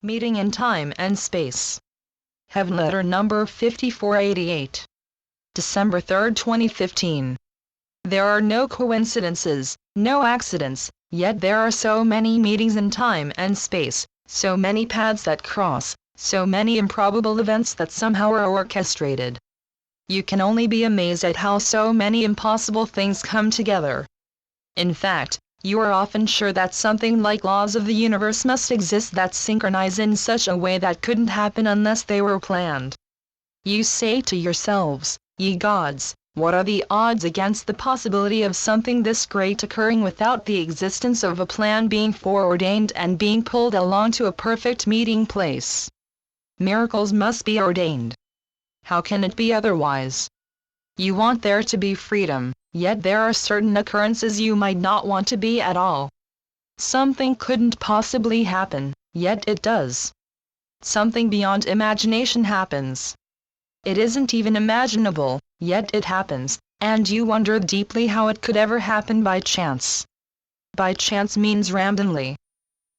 Meeting in time and space. Heavenletter number 5488. December 3, 2015. There are no coincidences, no accidents, yet there are so many meetings in time and space, so many paths that cross, so many improbable events that somehow are orchestrated. You can only be amazed at how so many impossible things come together. In fact, you are often sure that something like laws of the universe must exist that synchronize in such a way that couldn't happen unless they were planned. You say to yourselves, "Ye gods, what are the odds against the possibility of something this great occurring without the existence of a plan being foreordained and being pulled along to a perfect meeting place? Miracles must be ordained. How can it be otherwise? You want there to be freedom, yet there are certain occurrences you might not want to be at all. Something couldn't possibly happen, yet it does. Something beyond imagination happens. It isn't even imaginable, yet it happens, and you wonder deeply how it could ever happen by chance. By chance means randomly.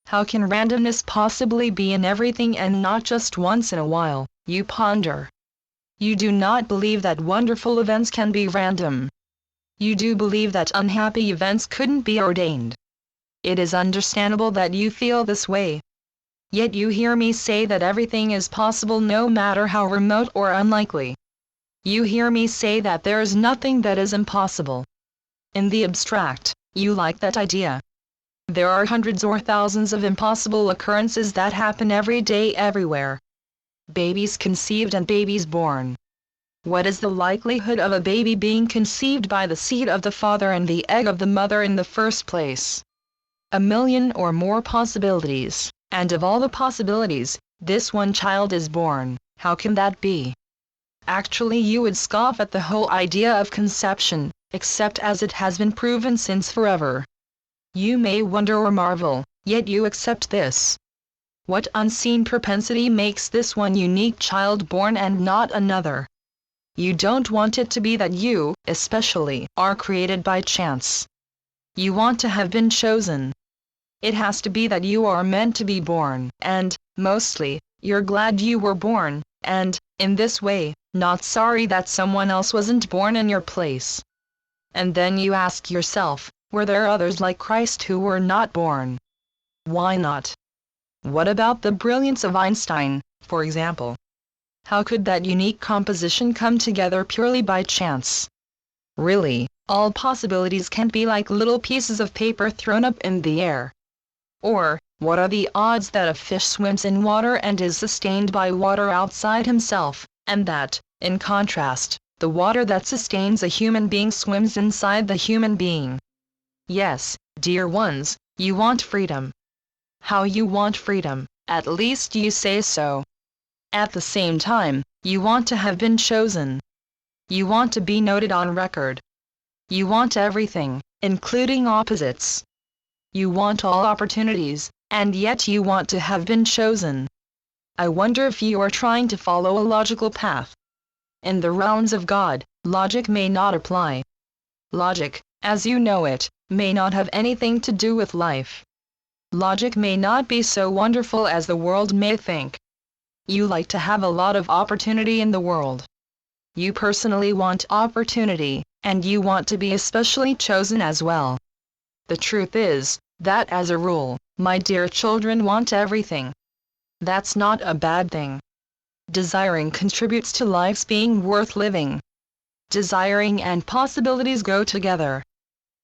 How can randomness possibly be in everything and not just once in a while, you ponder. You do not believe that wonderful events can be random. You do believe that unhappy events couldn't be ordained. It is understandable that you feel this way. Yet you hear me say that everything is possible no matter how remote or unlikely. You hear me say that there is nothing that is impossible. In the abstract, you like that idea. There are hundreds or thousands of impossible occurrences that happen every day everywhere. Babies conceived and babies born. What is the likelihood of a baby being conceived by the seed of the father and the egg of the mother in the first place? 1,000,000 or more possibilities, and of all the possibilities, this one child is born. How can that be? Actually, you would scoff at the whole idea of conception, except as it has been proven since forever. You may wonder or marvel, yet you accept this. What unseen propensity makes this one unique child born and not another? You don't want it to be that you, especially, are created by chance. You want to have been chosen. It has to be that you are meant to be born, and, mostly, you're glad you were born, and, in this way, not sorry that someone else wasn't born in your place. And then you ask yourself, were there others like Christ who were not born? Why not? What about the brilliance of Einstein, for example? How could that unique composition come together purely by chance? Really, all possibilities can't be like little pieces of paper thrown up in the air. Or, what are the odds that a fish swims in water and is sustained by water outside himself, and that, in contrast, the water that sustains a human being swims inside the human being? Yes, dear ones, you want freedom. How you want freedom, at least you say so. At the same time, you want to have been chosen. You want to be noted on record. You want everything, including opposites. You want all opportunities, and yet you want to have been chosen. I wonder if you are trying to follow a logical path. In the realms of God, logic may not apply. Logic, as you know it, may not have anything to do with life. Logic may not be so wonderful as the world may think. You like to have a lot of opportunity in the world. You personally want opportunity, and you want to be especially chosen as well. The truth is, that as a rule, my dear children want everything. That's not a bad thing. Desiring contributes to life's being worth living. Desiring and possibilities go together.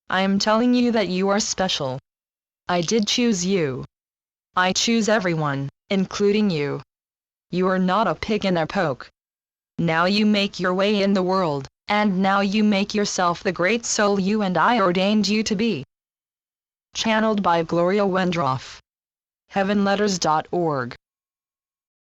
I am telling you that you are special. I did choose you. I choose everyone, including you. You are not a pig in a poke. Now you make your way in the world, and now you make yourself the great soul you and I ordained you to be. Channeled by Gloria Wendroff. Heavenletters.org